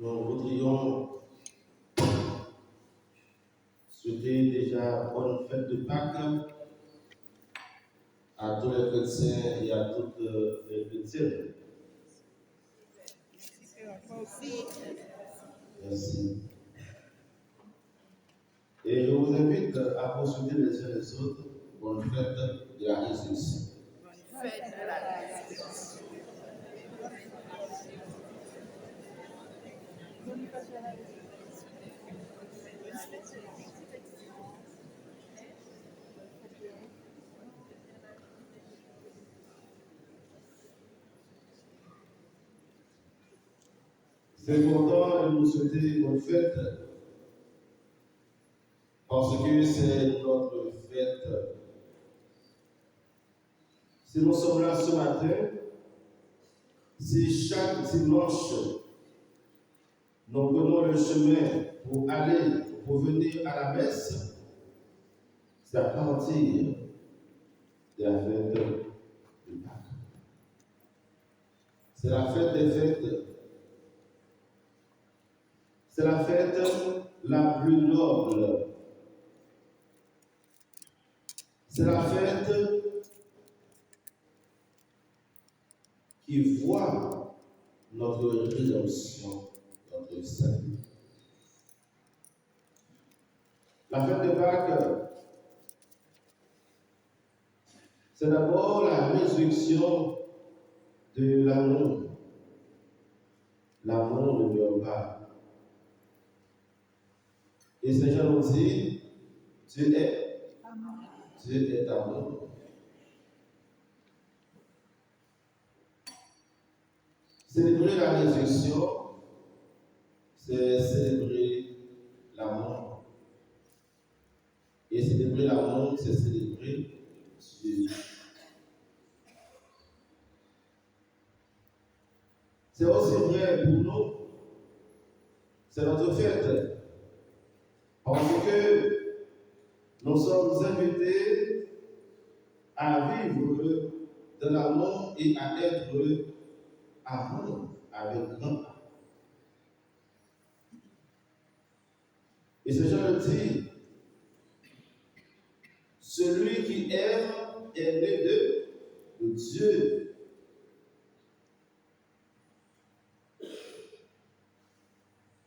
Nous voudrions souhaiter déjà bonne fête de Pâques à tous les chrétiens et à toutes les chrétiennes. Merci. Et je vous invite à poursuivre les uns les autres bonne fête de la résurrection. Bonne fête de la résurrection. C'est important de nous souhaiter bonne fête parce que c'est notre fête. Si nous sommes là ce matin, si chaque dimanche nous prenons le chemin pour aller, pour venir à la messe, c'est à partir de la fête de Pâques. C'est la fête des fêtes. C'est la fête la plus noble. C'est la fête qui voit notre rédemption, notre salut. La fête de Pâques, c'est d'abord la résurrection de l'amour. L'amour ne meurt pas. Et Saint Jean nous dit, Dieu est amour. Célébrer la résurrection, c'est célébrer l'amour. Et célébrer l'amour, c'est célébrer Dieu. C'est aussi vrai pour nous. C'est notre fête. Parce que nous sommes invités à vivre de l'amour et à être amour avec grand A. Et ce Jean le dit, celui qui aime est né de Dieu.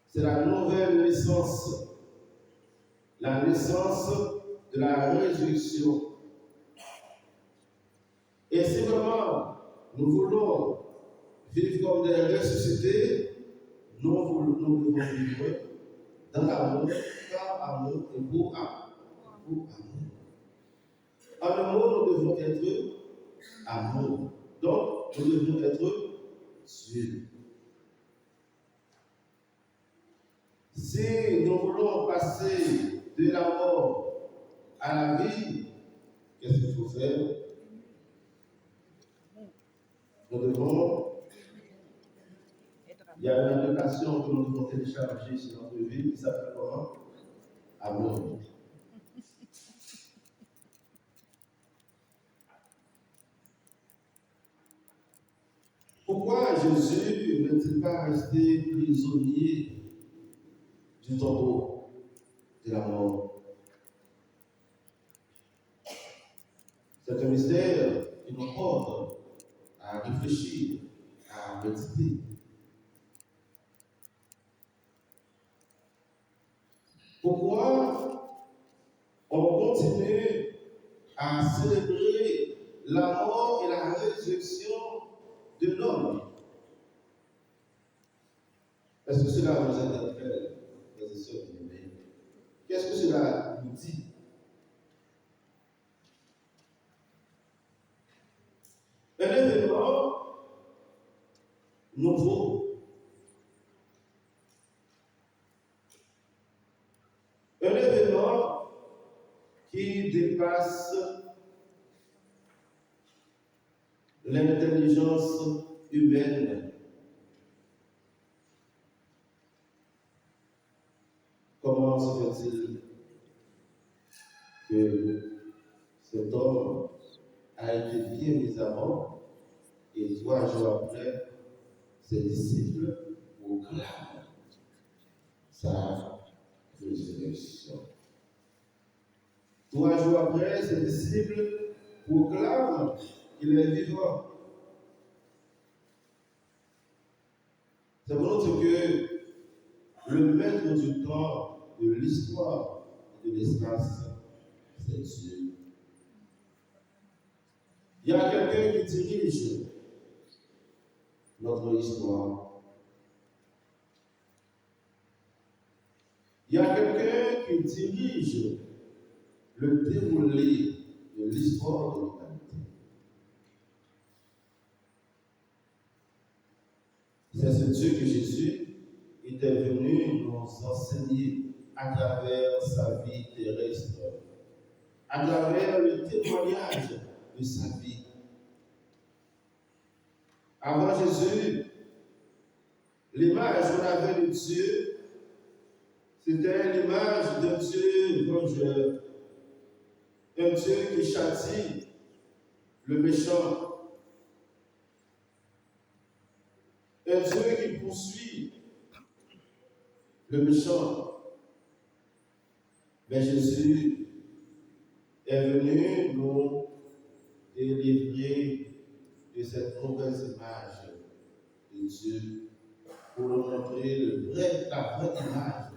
C'est la nouvelle naissance, la naissance de la résurrection. Et si vraiment nous voulons vivre comme des ressuscités, nous devons vivre dans l'amour, car amour et pour amour. En un mot, nous devons être amour. Donc, nous devons être Dieu. Si nous voulons passer de la mort à la vie, qu'est-ce qu'il faut faire? Nous devons. Il y a une application que nous devons télécharger sur notre vie qui s'appelle comment? Amour. Pourquoi Jésus n'est-il pas resté prisonnier du tombeau de la mort? C'est un mystère qui nous porte à réfléchir, à méditer. Pourquoi on continue à célébrer la mort et la résurrection de l'homme? Est-ce que cela vous interpelle, frères et sœurs bien-aimés? Qu'est-ce que cela nous dit? Un événement nouveau. Un événement qui dépasse l'intelligence humaine. Comment se fait-il que cet homme a été bien mis à mort et 3 jours après, ses disciples proclament sa résurrection. 3 jours après, ses disciples proclament qu'il est vivant. C'est pour nous que le maître du temps, de l'histoire et de l'espace, c'est Dieu. Il y a quelqu'un qui dirige notre histoire. Il y a quelqu'un qui dirige le déroulé de l'histoire de l'humanité. C'est ce Dieu que Jésus était venu nous enseigner à travers sa vie terrestre, à travers le témoignage de sa vie. Avant Jésus, l'image qu'on avait de Dieu, c'était l'image d'un Dieu vengeur, un Dieu qui châtie le méchant, un Dieu qui poursuit le méchant. Mais Jésus est venu nous délivrer de cette mauvaise image de Dieu pour nous montrer la vraie image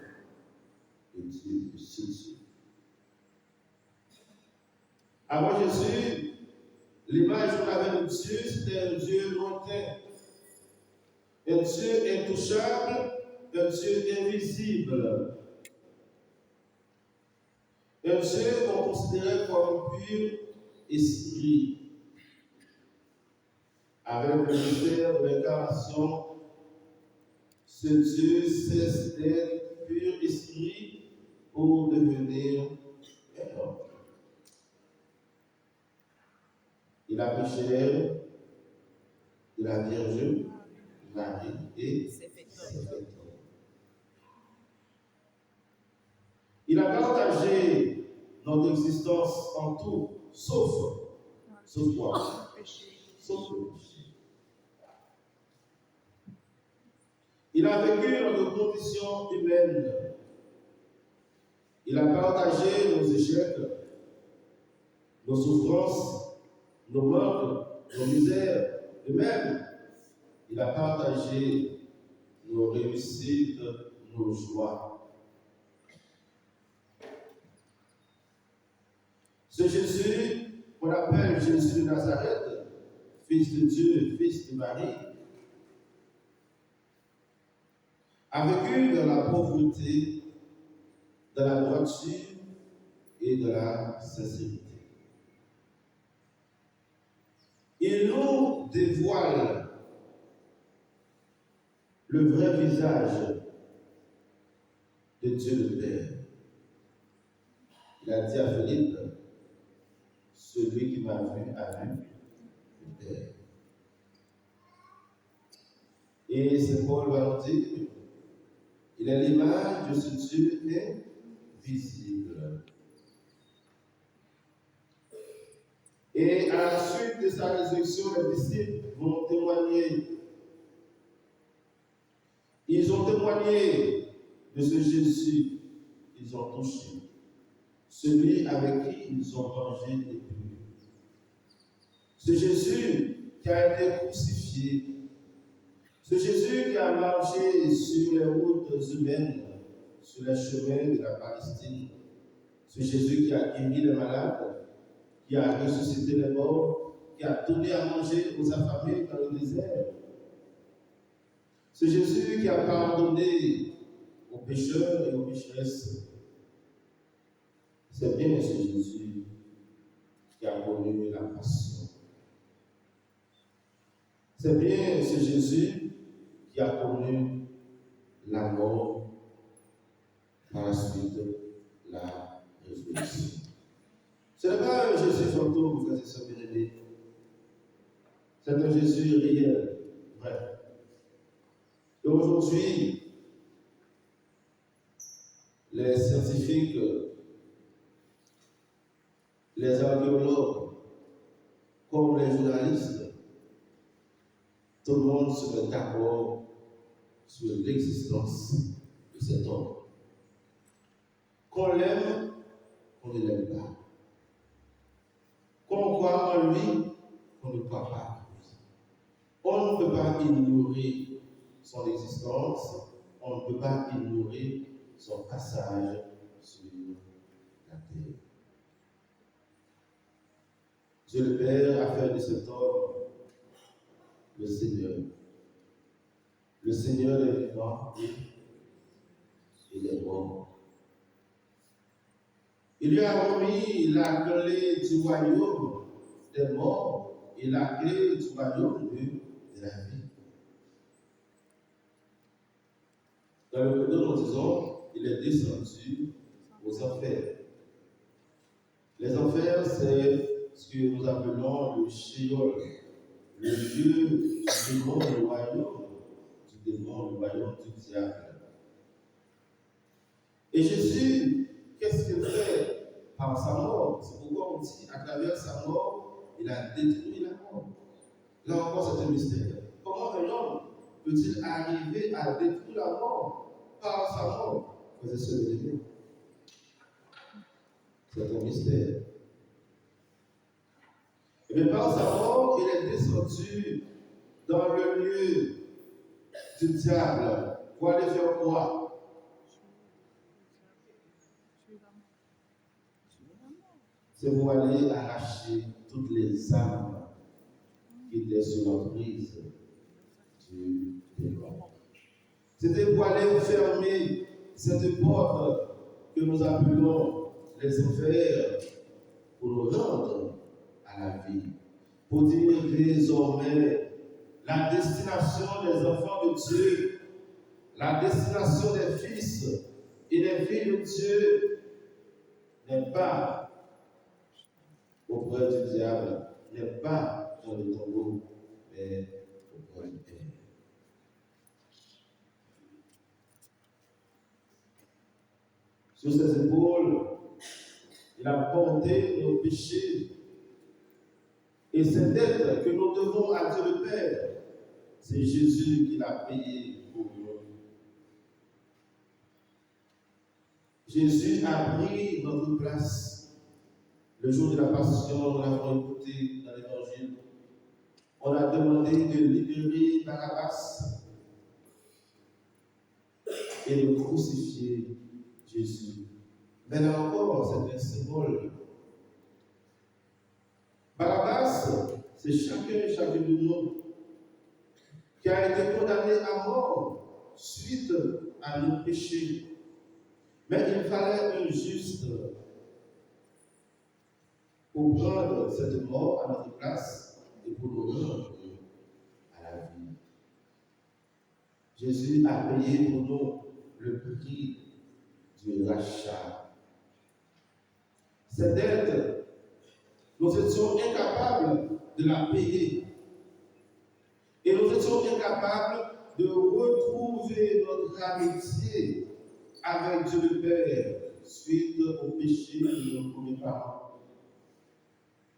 de Dieu, de ce Dieu. Avant Jésus, l'image qu'on avait de Dieu, c'était un Dieu lointain, un Dieu intouchable, un Dieu invisible, un Dieu qu'on considérait comme pur esprit. Avec le mystère de l'incarnation, ce Dieu cesse d'être pur esprit pour devenir un homme. Il a pris chair de la Vierge Marie et ses vêtements. Il a partagé notre existence en tout, sauf quoi? Sauf le péché. Il a vécu dans nos conditions humaines. Il a partagé nos échecs, nos souffrances, nos manques, nos misères. Et même, il a partagé nos réussites, nos joies. Ce Jésus, qu'on appelle Jésus de Nazareth, fils de Dieu, fils de Marie, a vécu dans la pauvreté, dans la droiture et de la sincérité. Il nous dévoile le vrai visage de Dieu le Père. Il a dit à Philippe, celui qui m'a vu a vu le Père. Et c'est Paul va nous dire, il est l'image de ce Dieu invisible. Et à la suite de sa résurrection, les disciples vont témoigner. Ils ont témoigné de ce Jésus qu'ils ont touché, celui avec qui ils ont mangé et bu. Ce Jésus qui a été crucifié, ce Jésus qui a marché sur les routes humaines, sur les chemins de la Palestine, ce Jésus qui a guéri les malades, qui a ressuscité les morts, qui a donné à manger aux affamés dans le désert. Ce Jésus qui a pardonné aux pécheurs et aux pécheresses. C'est bien ce Jésus qui a connu la passion. C'est bien ce Jésus qui a connu la mort, par la suite la résurrection. Ce n'est pas un Jésus fantôme, frères et sœurs bien-aimés. C'est un Jésus réel, vrai. Et aujourd'hui, les scientifiques, les archéologues, comme les journalistes, tout le monde se met d'accord sur l'existence de cet homme. Qu'on l'aime, qu'on ne l'aime pas. Qu'on croit en lui, qu'on ne croit pas en lui. On ne peut pas ignorer son existence, on ne peut pas ignorer son passage sur la terre. Dieu le Père a fait de cet homme le Seigneur. Le Seigneur des vivants et des morts. Il lui a remis la clé du royaume des morts et la clé du royaume de la vie. Dans le credo, nous disons, il est descendu aux enfers. Les enfers, c'est ce que nous appelons le Sheol, le lieu du démon, le royaume du démon, le royaume du diable. Et Jésus, qu'est-ce qu'il fait par sa mort? C'est pourquoi on dit, à travers sa mort, il a détruit la mort. Là encore, c'est un mystère. Comment un homme peut-il arriver à détruire la mort par sa mort? Frères et sœurs bien-aimés, c'est un mystère. Et bien, par sa mort, il est descendu dans le lieu du diable pour aller faire quoi? C'est pour aller arracher toutes les âmes qui étaient sous l'emprise du démon. C'était pour aller fermer cette porte que nous appelons les enfers pour nous rendre à la vie. Pour dire désormais la destination des enfants de Dieu, la destination des fils et des filles de Dieu n'est pas auprès du diable, n'est pas dans le tombeau, mais auprès du Père. Sur ses épaules, il a porté nos péchés. Et cette dette que nous devons à Dieu le Père, c'est Jésus qui l'a payé pour nous. Jésus a pris notre place. Le jour de la Passion, nous l'avons écouté dans l'Évangile. On a demandé de libérer Barabbas et de crucifier Jésus. Mais là encore, c'est un symbole. Barabbas, c'est chacun et chacune de nous qui a été condamné à mort suite à nos péchés. Mais il fallait un juste pour prendre cette mort à notre place et pour nous rendre à la vie. Jésus a payé pour nous le prix du rachat. Cette dette, nous étions incapables de la payer. Et nous étions incapables de retrouver notre amitié avec Dieu le Père suite au péché de nos premiers parents.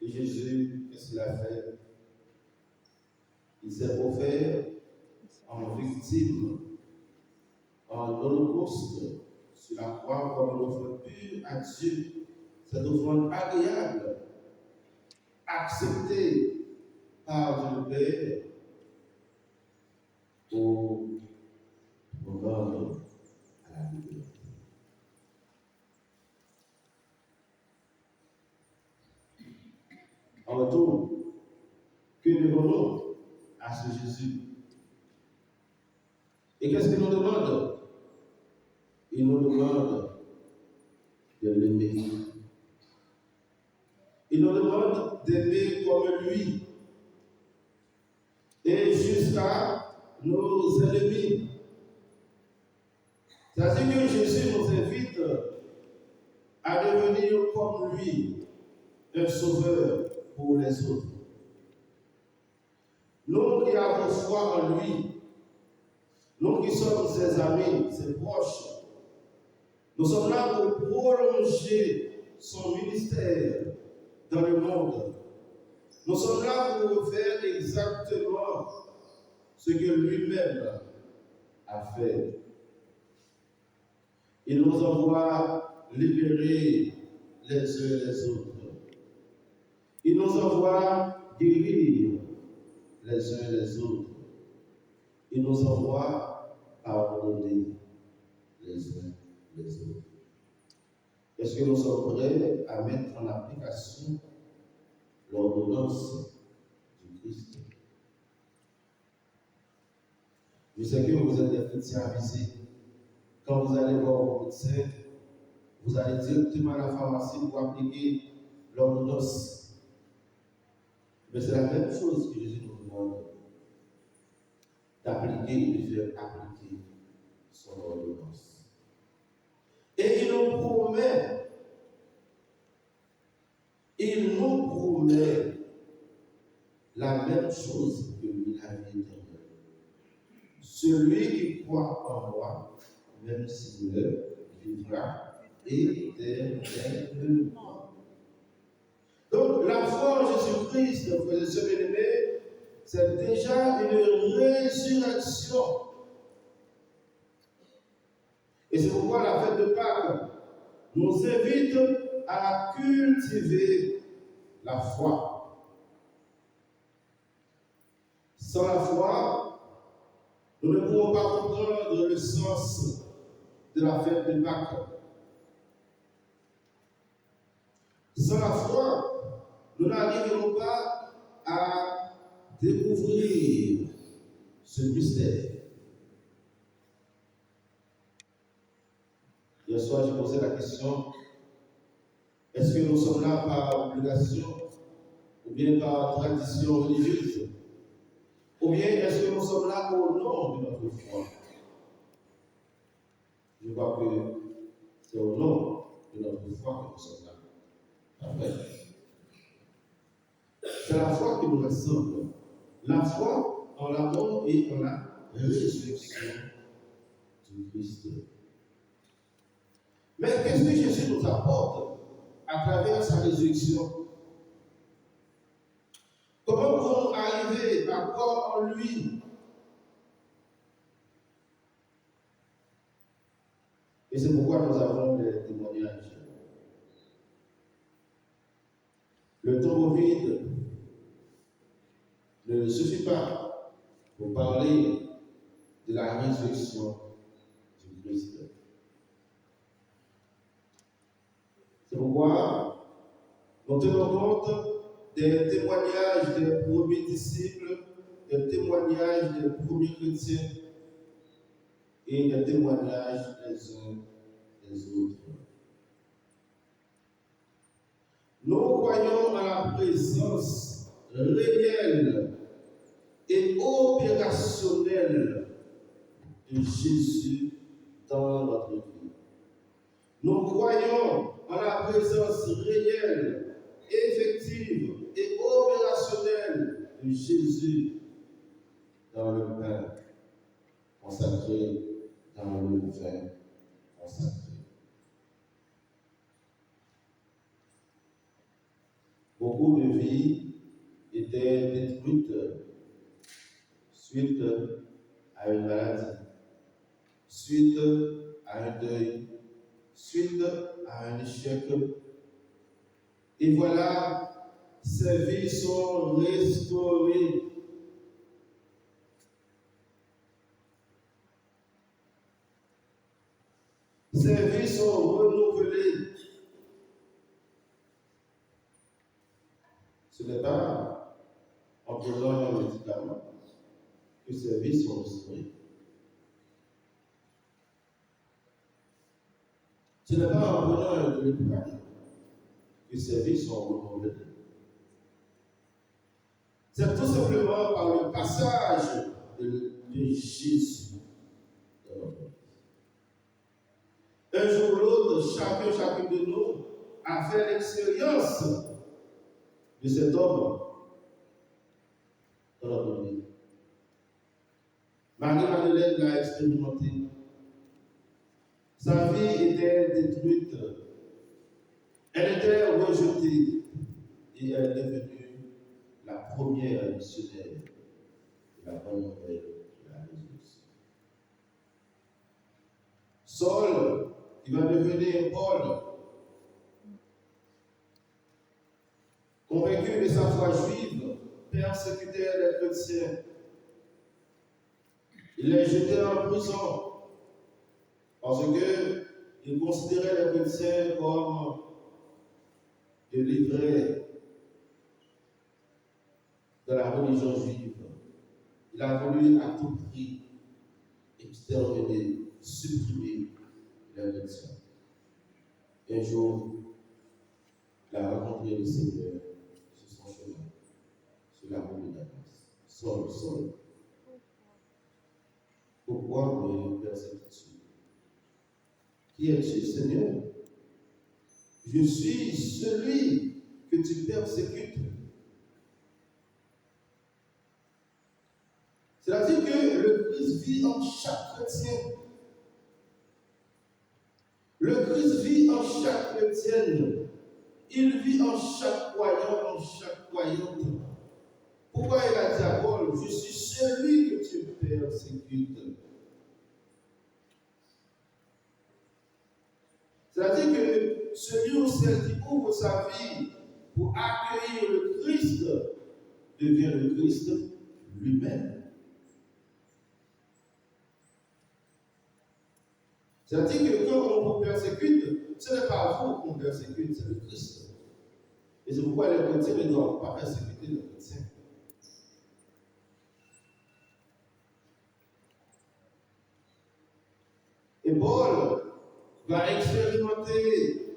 Et Jésus, qu'est-ce qu'il a fait? Il s'est offert en victime, en holocauste sur la croix comme une offrande pure à Dieu. Cette offrande agréable, acceptée par Dieu le Père pour nous rendre à la liberté. En retour, que devons-nous à ce Jésus? Et qu'est-ce qu'il nous demande? Il nous demande de l'aimer. Il nous demande d'aimer comme lui. Et jusqu'à nos ennemis. C'est-à-dire que Jésus nous invite à devenir comme lui, un sauveur pour les autres. Nous qui avons foi en lui, nous qui sommes ses amis, ses proches, nous sommes là pour prolonger son ministère dans le monde. Nous sommes là pour faire exactement ce que lui-même a fait. Il nous envoie libérer les uns et les autres. Il nous envoie guérir les uns et les autres. Il nous envoie pardonner les uns les autres. Est-ce que nous sommes prêts à mettre en application l'ordonnance du Christ? Je sais que vous êtes des chrétiens avisés. Quand vous allez voir vos médecins, vous allez directement à la pharmacie pour appliquer l'ordonnance. Mais c'est la même chose que Jésus nous demande d'appliquer et de faire appliquer son ordonnance. Et il nous promet la même chose que lui, la vie éternelle. Celui qui croit en moi, même s'il meurt, vivra éternellement. Donc, la foi en Jésus-Christ, frères et sœurs bien-aimés, c'est déjà une résurrection. Et c'est pourquoi la fête de Pâques nous invite à cultiver la foi. Sans la foi, nous ne pouvons pas comprendre le sens de la fête de Pâques. Sans la foi, nous n'arriverons pas à découvrir ce mystère. Hier soir, j'ai posé la question, est-ce que nous sommes là par obligation ou bien par tradition religieuse? Ou bien est-ce que nous sommes là au nom de notre foi? Je vois que c'est au nom de notre foi que nous sommes là. Amen. C'est la foi qui nous rassemble. La foi en la mort et en la résurrection du Christ. Mais qu'est-ce que Jésus nous apporte à travers sa résurrection? Comment pouvons-nous arriver à croire en lui? Et c'est pourquoi nous avons des témoignages. Le tombeau vide ne suffit pas pour parler de la résurrection du Christ. C'est pourquoi nous tenons compte des témoignages des premiers disciples, des témoignages des premiers chrétiens et des témoignages des uns des autres. Nous croyons à la présence réelle et opérationnelle de Jésus dans notre vie. Nous croyons en la présence réelle, effective et opérationnelle de Jésus dans le pain consacré, dans le vin consacré. Beaucoup de vies étaient détruites suite à une maladie, suite à un deuil, suite à un échec. Et voilà, ces vies sont restaurées. Ces vies sont renouvelées. Ce n'est pas en prenant un médicament que ces vies sont restaurées. Ce n'est pas en prenant un médicament que ces vies sont renouvelées. C'est tout simplement par le passage de Jésus dans notre vie. Un jour ou l'autre, chacun de nous a fait l'expérience de cet homme dans notre vie. Marie-Madeleine l'a expérimenté. Sa vie était détruite. Elle était rejetée et elle est devenue la première missionnaire de la bonne nouvelle de la résurrection. Saul, qui il va devenir Paul, convaincu de sa foi juive, persécutait les chrétiens. Il les jetait en prison parce qu'il considérait les chrétiens comme des livrés de la religion juive. Il a voulu à tout prix exterminer, supprimer les chrétiens. Un jour, il a rencontré le Seigneur sur son chemin, sur la route de Damas, seul. Pourquoi me persécuter? Qui es-tu, Seigneur? Je suis celui que tu persécutes. C'est-à-dire que le Christ vit en chaque chrétien. Le Christ vit en chaque chrétienne. Il vit en chaque croyant, en chaque croyante. Pourquoi il a dit à Paul, je suis celui que tu persécutes? C'est-à-dire que celui ou celle qui ouvre sa vie pour accueillir le Christ devient le Christ lui-même. C'est-à-dire que quand on vous persécute, ce n'est pas vous qu'on persécute, c'est le Christ. Et c'est pourquoi les chrétiens ne doivent pas persécuter les chrétiens. Et Paul va expérimenter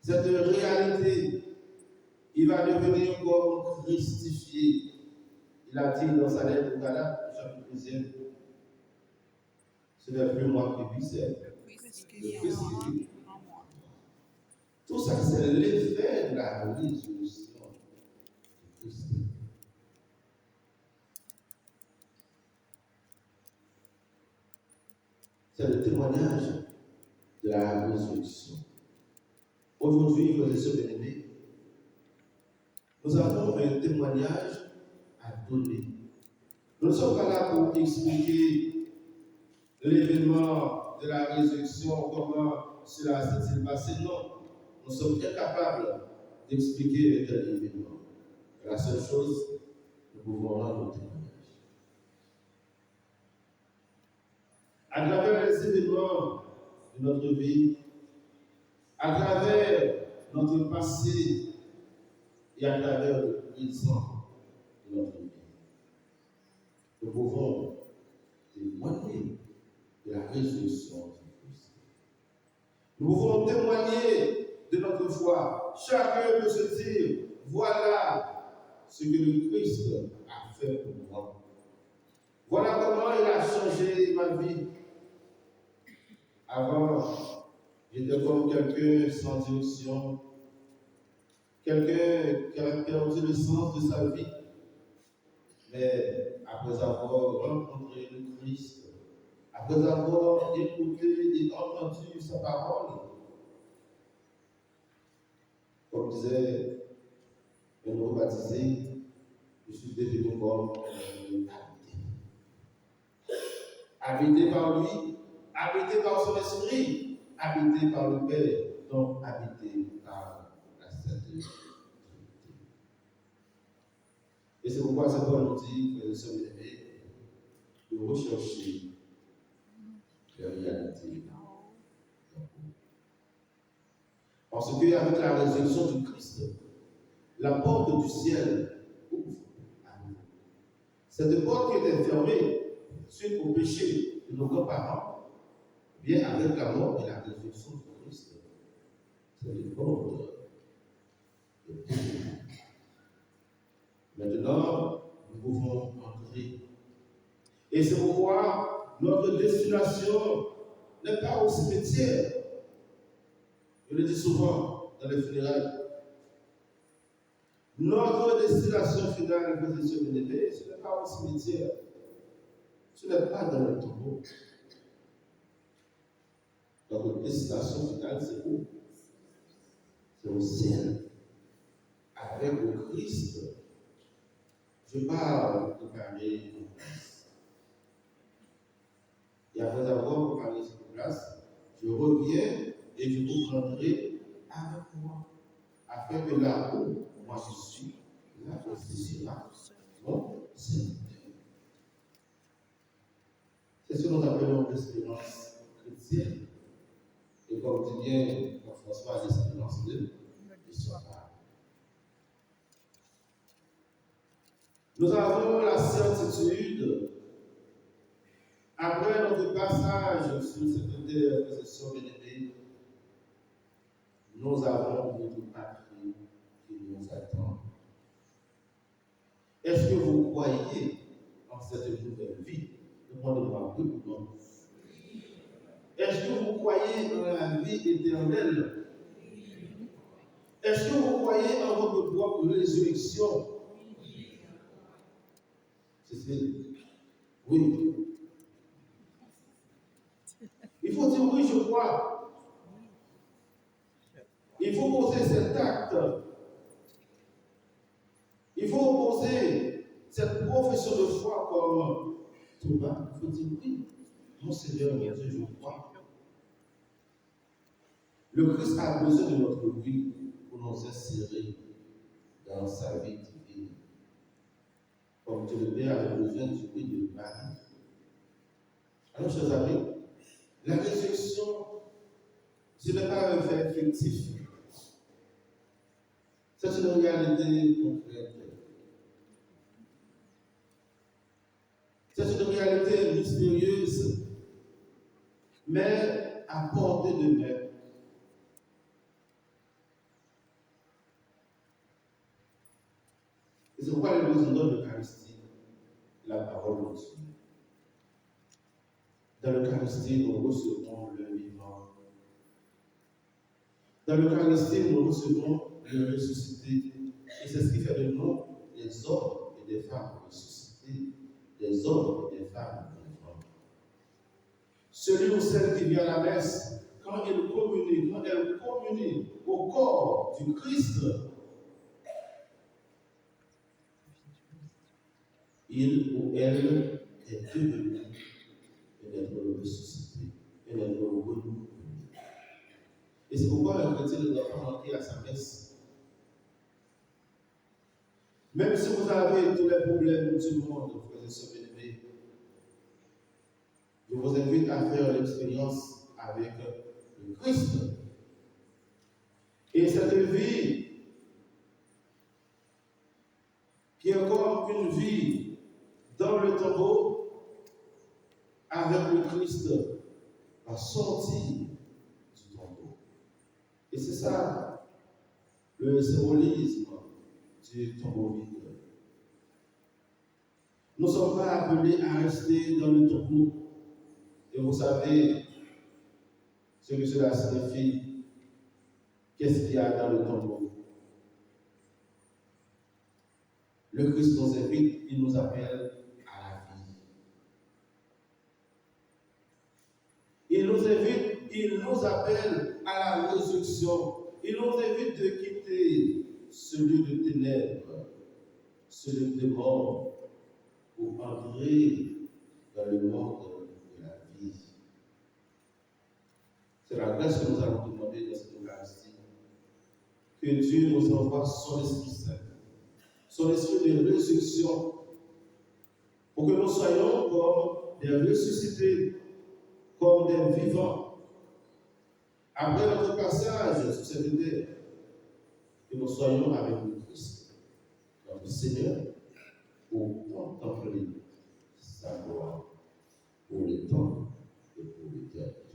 cette réalité. Il va devenir comme christifié. Il a dit dans sa lettre aux Galates, chapitre 2, ce n'est plus moi qui vis, c'est le Christ qui vit. Tout ça, c'est l'effet de la résurrection de Christ. C'est le témoignage de la résurrection. Aujourd'hui, frères et sœurs bien-aimés, nous avons un témoignage à donner. Nous ne sommes pas là pour expliquer l'événement de la résurrection, comment cela s'est passé. Non, nous sommes incapables d'expliquer un tel événement. La seule chose, nous pouvons rendre le témoignage. À travers les événements de notre vie, à travers notre passé et à travers le présent de notre vie, nous pouvons témoigner de la résurrection de Christ. Nous pouvons témoigner de notre foi. Chacun peut se dire, voilà ce que le Christ a fait pour moi. Voilà comment il a changé ma vie. Avant, j'étais comme quelqu'un sans direction, quelqu'un qui a perdu le sens de sa vie. Mais après avoir rencontré le Christ, après avoir écouté et entendu sa parole, comme disait un nouveau baptisé, je suis devenu comme habité par lui, habité par son esprit, habité par le Père, donc habité par la Sainte-Trinité. Et c'est pourquoi Saint Paul nous dit, frères et sœurs bien-aimés, de rechercher la réalité. Parce qu'avec la résurrection du Christ, la porte du ciel ouvre à nous. Cette porte qui était fermée suite au péché de nos grands-parents, bien avec la mort et la résurrection du Christ, c'est une porte de Dieu. Maintenant, nous pouvons entrer. Et c'est pourquoi notre destination n'est pas au cimetière. Je le dis souvent dans les funérailles. Notre destination finale, frères et sœurs bien-aimés, ce n'est pas au cimetière. Ce n'est pas dans le tombeau. Notre destination finale, c'est où? C'est au ciel. Avec le Christ. Je parle de parler de place. Et après avoir préparé cette place, je reviens et je vous prendrai avec moi, afin que là où moi je suis, là aussi sera mon Seigneur. C'est ce que nous appelons l'espérance chrétienne. Et comme dit bien François, l'espérance de l'histoire. Nous avons la certitude, après notre passage sur cette terre que ce sont bénéfiques, nous avons notre patrie qui nous attend. Est-ce que vous croyez en cette nouvelle vie? Demandez-moi oui ou non. Est-ce que vous croyez en la vie éternelle? Est-ce que vous croyez en votre propre résurrection? C'est oui. Il faut dire oui, je crois. Il faut poser cet acte. Il faut poser cette profession de foi comme Thomas. Il faut dire oui, mon Seigneur, mon Dieu, je crois. Le Christ a besoin de notre oui pour nous insérer dans sa vie divine. Comme Dieu le Père avait besoin du oui de Marie. Alors, chers amis, la résurrection, ce n'est pas un fait fictif. C'est une réalité concrète. C'est une réalité mystérieuse, mais à portée de main. Et c'est pourquoi nous nous donne l'Eucharistie, la parole de Dieu. Dans l'Eucharistie, nous recevons le vivant. Dans l'Eucharistie, nous recevons le ressuscité. Et c'est ce qui fait de nous des hommes et des femmes ressuscités, des hommes et des femmes vivants. Celui ou celle qui vient à la messe, quand elle communie au corps du Christ, il ou elle est devenu et d'être ressuscité et d'être renouvelé. Et c'est pourquoi un chrétien ne doit pas manquer à sa messe. Même si vous avez tous les problèmes du monde, frères et sœurs bien-aimés, je vous invite à faire l'expérience avec le Christ. Et cette vie qui est comme une vie dans le tombeau, avec le Christ, va sortir du tombeau. Et c'est ça le symbolisme du tombeau vide. Nous ne sommes pas appelés à rester dans le tombeau. Et vous savez ce que cela signifie. Qu'est-ce qu'il y a dans le tombeau? Le Christ nous invite, il nous appelle à la vie. Il nous invite, il nous appelle à la résurrection. Il nous invite de quitter ce lieu de ténèbres, ce lieu de mort, pour entrer dans le monde de la vie. C'est la grâce que nous allons demander dans cette Eucharistie. Que Dieu nous envoie son Esprit Saint, son esprit de résurrection, pour que nous soyons comme des ressuscités, comme des vivants. Après notre passage sur cette terre, que nous soyons avec le Christ, notre Seigneur, pour contempler sa gloire, pour le temps et pour l'éternité.